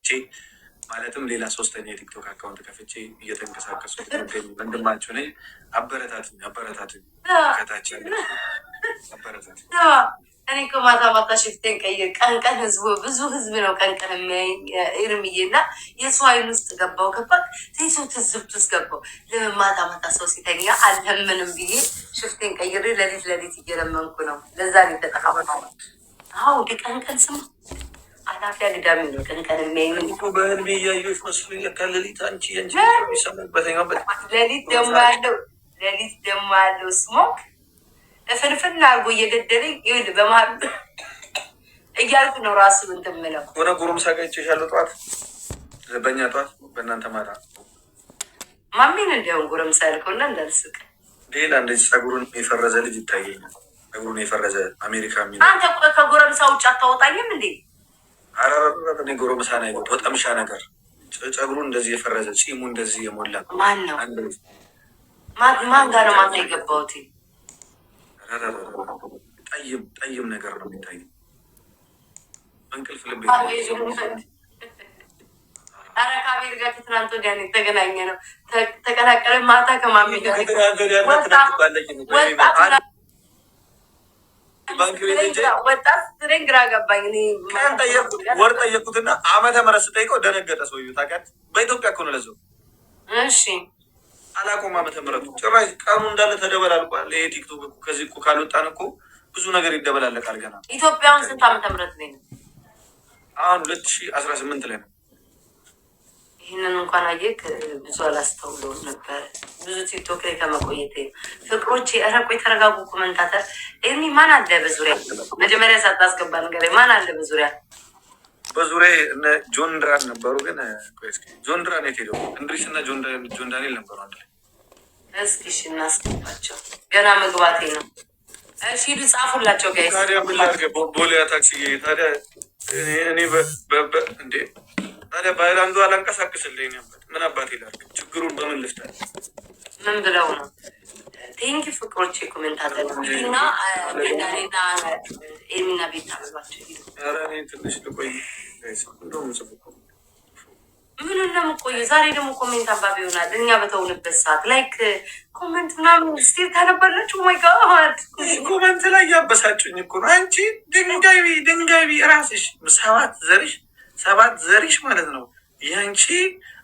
ከፍቼ ማለትም ሌላ ሶስተኛ የቲክቶክ አካውንት ከፍቼ እየተንቀሳቀሱ ወንድማችሁ ነኝ። አበረታቱኝ ከታች ያለ አበረታቱኝ። እኔ እኮ ማታ ማታ ሽፍቴን ቀይር ቀን ቀን ብዙ ህዝብ ነው ቀን ቀን የሚያይ ኤርምዬ እና የሰው አይን ውስጥ ገባው ሰው ትዝብት ውስጥ ገባው። ለምን ማታ ማታ ሰው ሲተኛ አልለምንም ብዬ ሽፍቴን ቀይሬ ሌሊት እየለመንኩ ነው። ለዛ ነው የተጠቃመው። አዎ ቀን ቀን ስማ አላፊ አግዳሚ ነው ቀን ቀን የሚያይ እኮ በህልሜ እያየሁሽ መስሎኝ ለካ ሌሊት አንቺ የሚሰሙበተኛበት ሌሊት ደግሞ ያለው ስሞክ ፍንፍን አርጎ እየገደለኝ ይሁን በመሀል እያልኩ ነው ራሱ እንትን የምለው ሆነ ጉሩምሳ ጋር ይቼሻለሁ። ጠዋት በእኛ ጠዋት በእናንተ ማታ ማሚን እንዲያውም ጉሩምሳ ያልከውና እንዳልስቅ ሌላ እንደዚህ ጸጉሩን የፈረዘ ልጅ ይታየኛል። ጸጉሩን የፈረዘ አሜሪካ ሚ አንተ ከጉሩምሳ ውጭ አታወጣኝም እንዴ? አራራራ ጉሩምሳ ና ይወጥ ወጠምሻ ነገር ጸጉሩን እንደዚህ የፈረዘ ጺሙ እንደዚህ የሞላ ማን ነው? ማን ጋር ነው ማታ የገባሁት? ጠይም ነገር ነው የሚታየው። እንቅልፍ ልብ ኧረ ከአቤል ጋር ትናንት ወዲያ ነው የተገናኘ ነው። ተቀላቀለ ማታ ከማሚ ጋር ወጣት ስትለኝ ግራ ገባኝ። ወር ጠየቁትና ዓመተ ምህረት ስጠይቀው ደነገጠ ሰውዬው። ታውቂያለሽ በኢትዮጵያ እኮ ነው ለዛው። እሺ አላቆም ዓመተ ምህረቱ ጭራሽ ቀኑ እንዳለ ተደበላልቋል። ይሄ ቲክቶክ ከዚህ እኮ ካልወጣን እኮ ብዙ ነገር ይደበላለቃል። ገና ኢትዮጵያውን ስንት ዓመተ ምህረት ላይ ነው? አሁን 2018 ላይ ነው። ይህንን እንኳን አየክ ብዙ አላስተውለውም ነበር። ብዙ ቲክቶክ ላይ ከመቆየት ፍቅሮቼ ኧረ ቆይ ተረጋጉ። ኮመንታተር ይህኒ ማን አለ በዙሪያ? መጀመሪያ ሳታስገባ ነገር ማን አለ በዙሪያ? በዙሪያ እነ ጆን ድራን ነበሩ። ግን ጆን ድራን የት ሄደው? እንድሪስ እና ጆን ዳንኤል ነበሩ አንድ ላይ። እስኪ እሺ እናስገባቸው። ገና መግባቴ ነው። እሺ ሂዱ ጻፉላቸው ጋይስ። ታዲያ ምን ላድርግ? ቦሌያ ታክሲ ታዲያ እኔ እንዴ ታዲያ በሃይላንዱ አላንቀሳቅስልኝ ነበር። ምን አባቴ ላድርግ? ችግሩን በምን ልፍታል? ምን ብለው ነው? ቴንኪ ፍቅሮቼ ኮሜንታተር እና ዳኔና ኤሚና ቤት አበባቸው ሂዱ። ኧረ እኔ ትንሽ ልቆይ። ምኑን ነው የምቆየው? ዛሬ ደግሞ ኮሜንት አንባቢ ይሆናል። እኛ በተውንበት ሰዓት ላይክ ኮሜንት ምናምን ስቲል ታነባላችሁ። ማይ ጋድ ኮሜንት ላይ ያበሳጩኝ እኮ ነው። አንቺ ድንጋይ ራስሽ ሰባት ዘርሽ ማለት ነው። ያንቺ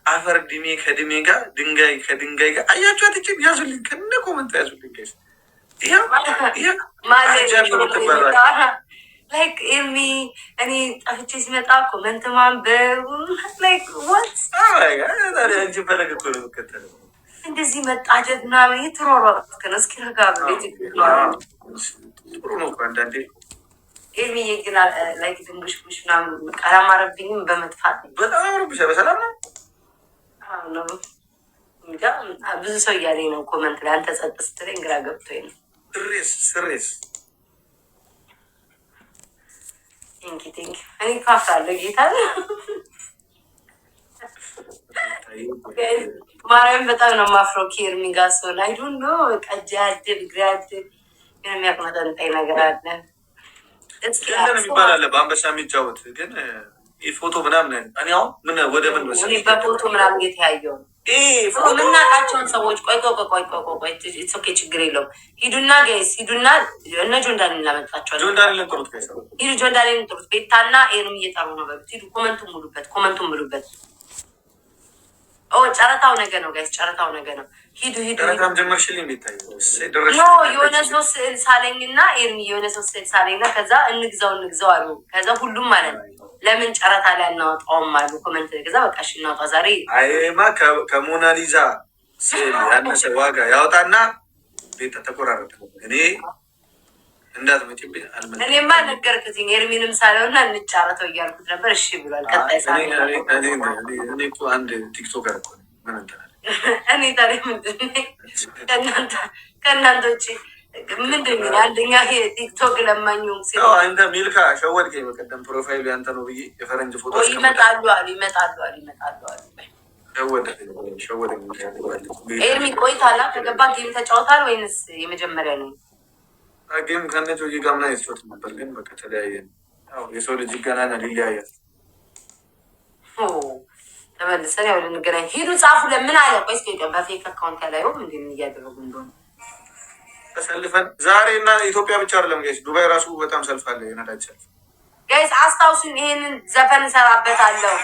አፈር ድሜ ከድሜ ጋር ድንጋይ ከድንጋይ ጋር አያችሁ። አትችል ያዙልኝ፣ ከነ ኮሜንት ያዙልኝ ጋይስ። ላይክ ኤሚ እኔ ጠፍቼ ሲመጣ ኮመንት ማንበብ ላይክ ዋት አንቺ ፈለግ እኮ ነው የምከተለው። እንደዚህ መጣደድ ምናምን የተሯሯጥክ ነው። እስኪ ረጋ ብለህ ጥሩ ነው እኮ አንዳንዴ። ኤሚዬ ግን ላይክ ድንጉሽጉሽ ምናምን አላማረብኝም በመጥፋት በጣም አምሮብሻ። በሰላም ነው ብዙ ሰው እያለኝ ነው ኮመንት ላይ። አንተ ጸጥ ስትለኝ ግራ ገብቶኝ ነው። ስሬስ ቴንኪ እኔ ካፍራለሁ ጌታ ማርያም በጣም ነው ማፍረው። ኬርሚ ጋር ሰሆን አይዶን ነው ቀጃ ያድል ግራ ያድል ግን የሚያቅመጠንጠኝ ነገር አለ። እስኪለን የሚባል አለ በአንበሳ የሚጫወት ግን ፎቶ ምናምን እኔ አሁን ምን ወደ ምን መሰለኝ በፎቶ ምናምን የተያየው የምናውቃቸውን ሰዎች ቆይ ኦኬ ችግር የለውም። ሂዱና ጋይስ ሂዱና እነ ጆን ዳንኤል ላመጣቸዋል። ጆን ዳንኤልን ጥሩት ጋይስ። ሂዱ ጆን ዳንኤልን ጥሩት። ቤታና ኤርም እየጠሩ ነው በሉት። ሂዱ ኮመንቱን ሙሉበት። ጨረታው ነገ ነው ጋይስ፣ ጨረታው ነገ ነው። ሂዱ ጨረታም ጀመርሽልኝ ቤታይ የሆነ ሰው ስዕል ሳለኝና ኤርም የሆነ ሰው ስዕል ሳለኝና ከዛ እንግዛው አሉ። ከዛ ሁሉም ማለት ነው ለምን ጨረታ ላይ አናወጣውም አሉ ኮመንት። ከዛ በቃ እሺ እናውጣ ዛሬ። አይማ ከሞናሊዛ ስዕል ያነሰ ዋጋ ያወጣና ቤት ተቆራረጠ። እኔ እንዳትመጪብኝ አልመጣም። እኔማ ነገርኩትኝ ኤርሚንም ሳለውና እንጫረተው እያልኩት ነበር። እሺ ብሏል። ቀጣይ እኔ እኮ አንድ ቲክቶከር እኮ ምን እንትን አለ። እኔ ታዲያ ምንድን ከእናንተ ውጭ ምንድን ነው? አንደኛ ቲክቶክ ለማኙ አንተ ሚልካ ሸወድከኝ። በቀደም ፕሮፋይሉ ያንተ ነው ብዬ የፈረንጅ ፎቶ ይመጣሉ አሉ። ሸወደኝ። ኤርሚ ቆይታላ ከገባ ጌም ተጫውታል ወይንስ የመጀመሪያ ነው? ጌም ከነጆ ጋምና የተጫወት ነበር፣ ግን በቃ ተለያየን። የሰው ልጅ ይገናኛል ይለያያል። ተመልሰን ያው ልንገናኝ ሂዱ ጻፉ ለምን አለ ቆይ እስኪ በፌክ አካውንት ያለው ምንድን እያደረጉ እንደሆነ ተሰልፈን ዛሬ እና ኢትዮጵያ ብቻ አይደለም ጋይስ ዱባይ ራሱ በጣም ሰልፍ አለ የነዳጅ ሰልፍ ጋይስ አስታውሱኝ ይሄንን ዘፈን እሰራበታለሁ